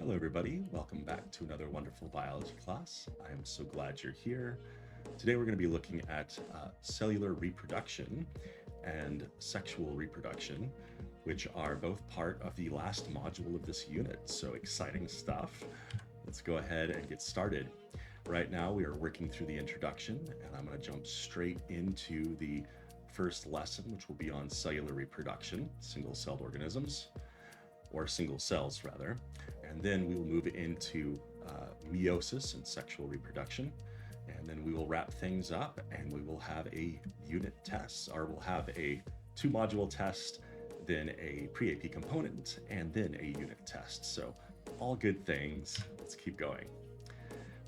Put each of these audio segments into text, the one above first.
Hello everybody, welcome back to another wonderful biology class. I am so glad you're here. Today we're going to be looking at cellular reproduction and sexual reproduction, which are both part of the last module of this unit. So exciting stuff. Let's go ahead and get started. Right now we are working through the introduction, and I'm going to jump straight into the first lesson, which will be on cellular reproduction, single-celled organisms, or single cells rather. And then we will move into meiosis and sexual reproduction. And then we will wrap things up and we will have a unit test, or we'll have a 2-module test, then a pre-AP component, and then a unit test. So all good things. Let's keep going.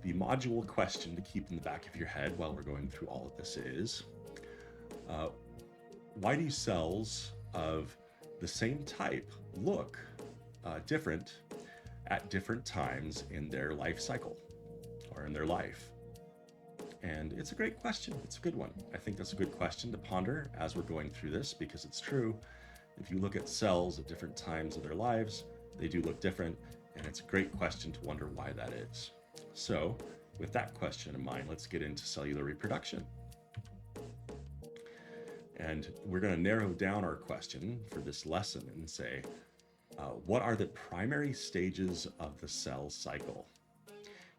The module question to keep in the back of your head while we're going through all of this is, why do cells of the same type look different at different times in their life cycle or in their life? And it's a great question. It's a good one. I think that's a good question to ponder as we're going through this, because it's true. If you look at cells at different times of their lives, they do look different, and it's a great question to wonder why that is. So with that question in mind, let's get into cellular reproduction. And we're going to narrow down our question for this lesson and say, what are the primary stages of the cell cycle?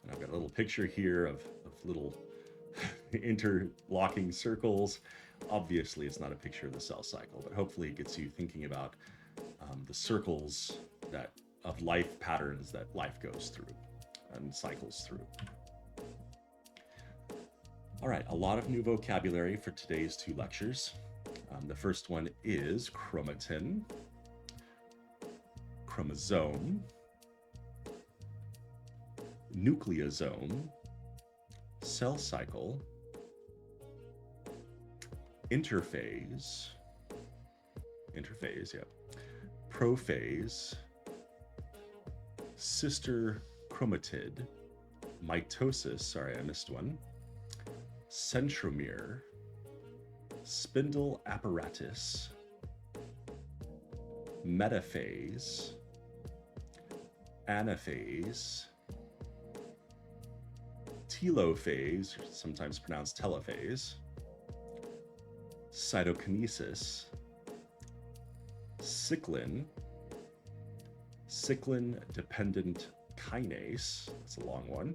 And I've got a little picture here of little interlocking circles. Obviously, it's not a picture of the cell cycle, but hopefully it gets you thinking about the circles of life patterns that life goes through and cycles through. All right, a lot of new vocabulary for today's 2 lectures. The first one is chromatin, chromosome, nucleosome, cell cycle, interphase, prophase, sister chromatid, mitosis, sorry, I missed one, centromere, spindle apparatus, metaphase, anaphase, telophase, sometimes pronounced telophase, cytokinesis, cyclin, cyclin-dependent kinase, that's a long one,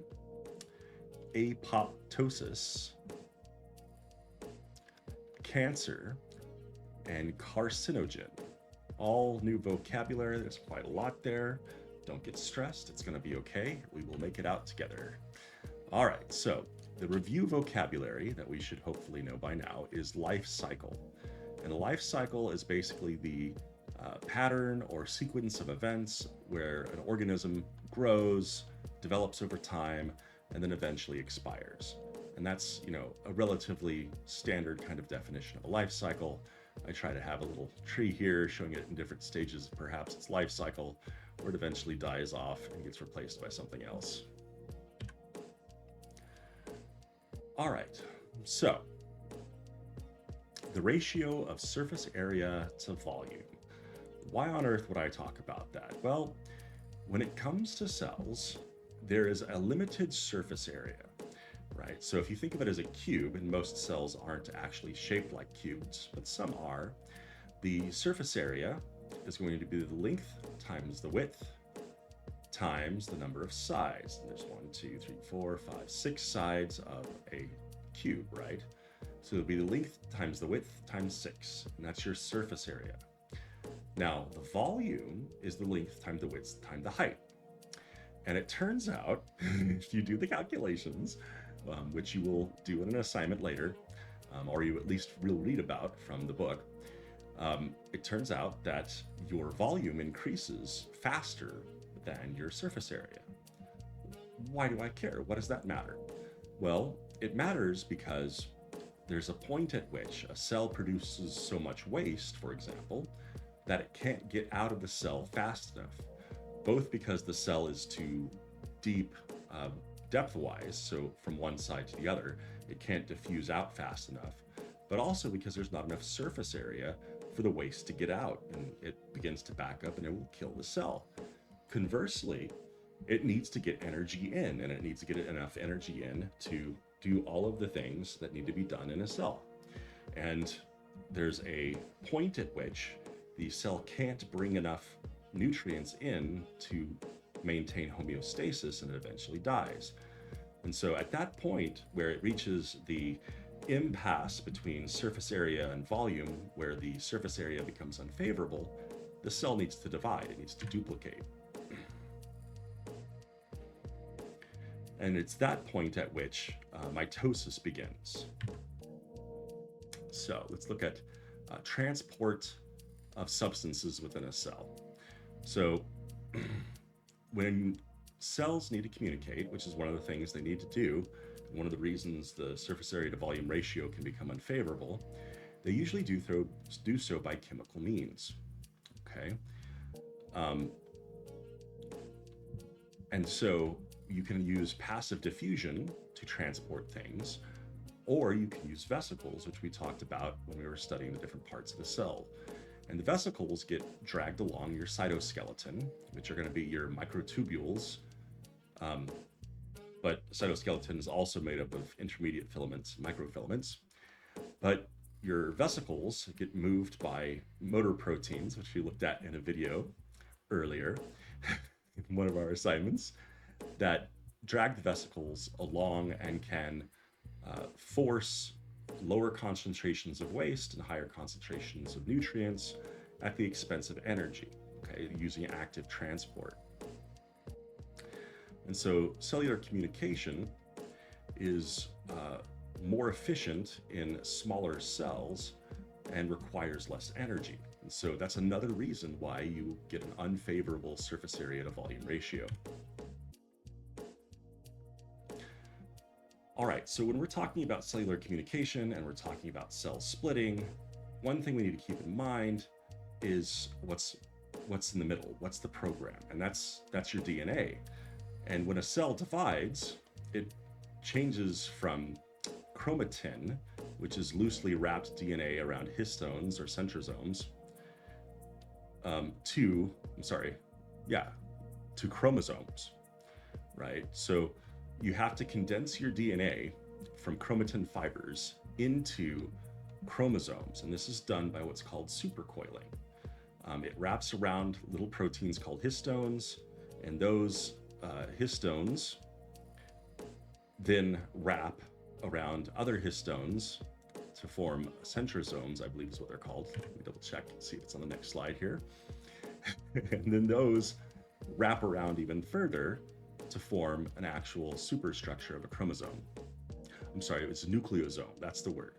apoptosis, cancer, and carcinogen. All new vocabulary. There's quite a lot there. Don't get stressed. It's going to be okay. We will make it out together. All right, so the review vocabulary that we should hopefully know by now is life cycle. And a life cycle is basically the pattern or sequence of events where an organism grows, develops over time, and then eventually expires. And that's, a relatively standard kind of definition of a life cycle. I try to have a little tree here showing it in different stages of perhaps its life cycle, where it eventually dies off and gets replaced by something else. All right, so the ratio of surface area to volume. Why on earth would I talk about that? Well, when it comes to cells, there is a limited surface area. Right, so if you think of it as a cube, and most cells aren't actually shaped like cubes, but some are, the surface area is going to be the length times the width times the number of sides. And there's 1, 2, 3, 4, 5, 6 sides of a cube, right? So it'll be the length times the width times 6, and that's your surface area. Now, the volume is the length times the width times the height. And it turns out, if you do the calculations, which you will do in an assignment later, or you at least will read about from the book, it turns out that your volume increases faster than your surface area. Why do I care? What does that matter? Well, it matters because there's a point at which a cell produces so much waste, for example, that it can't get out of the cell fast enough, both because the cell is too deep depth-wise, so from one side to the other, it can't diffuse out fast enough, but also because there's not enough surface area for the waste to get out, and it begins to back up and it will kill the cell. Conversely, it needs to get energy in, and it needs to get enough energy in to do all of the things that need to be done in a cell. And there's a point at which the cell can't bring enough nutrients in to maintain homeostasis, and it eventually dies. And so at that point, where it reaches the impasse between surface area and volume, where the surface area becomes unfavorable, the cell needs to divide, it needs to duplicate. And it's that point at which mitosis begins. So let's look at transport of substances within a cell. So when cells need to communicate, which is one of the things they need to do, one of the reasons the surface area to volume ratio can become unfavorable, they usually do so by chemical means. Okay. And so you can use passive diffusion to transport things, or you can use vesicles, which we talked about when we were studying the different parts of the cell. And the vesicles get dragged along your cytoskeleton, which are going to be your microtubules. But cytoskeleton is also made up of intermediate filaments, microfilaments. But your vesicles get moved by motor proteins, which we looked at in a video earlier in one of our assignments, that drag the vesicles along and can force lower concentrations of waste and higher concentrations of nutrients at the expense of energy, okay, using active transport. And so cellular communication is more efficient in smaller cells and requires less energy. And so that's another reason why you get an unfavorable surface area to volume ratio. All right, so when we're talking about cellular communication and we're talking about cell splitting, one thing we need to keep in mind is what's in the middle, what's the program, and that's your DNA. And when a cell divides, it changes from chromatin, which is loosely wrapped DNA around histones or centrosomes, to chromosomes, right? So you have to condense your DNA from chromatin fibers into chromosomes, and this is done by what's called supercoiling. It wraps around little proteins called histones, and those histones then wrap around other histones to form centrosomes, I believe is what they're called. Let me double check and see if it's on the next slide here. And then those wrap around even further to form an actual superstructure of a chromosome. I'm sorry, it's a nucleosome, that's the word,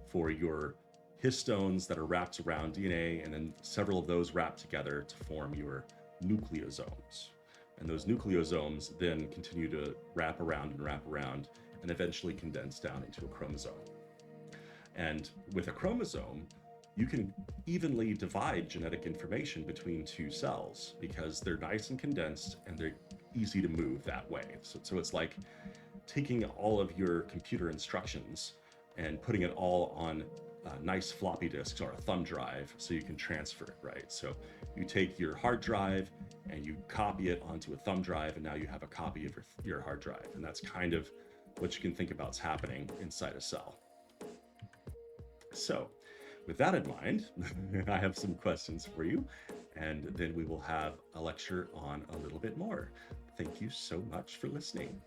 for your histones that are wrapped around DNA, and then several of those wrap together to form your nucleosomes. And those nucleosomes then continue to wrap around and eventually condense down into a chromosome. And with a chromosome, you can evenly divide genetic information between two cells because they're nice and condensed and they're easy to move that way. So it's like taking all of your computer instructions and putting it all on nice floppy disks or a thumb drive so you can transfer it, right? So you take your hard drive and you copy it onto a thumb drive, and now you have a copy of your hard drive. And that's kind of what you can think about is happening inside a cell. So with that in mind, I have some questions for you, and then we will have a lecture on a little bit more. Thank you so much for listening.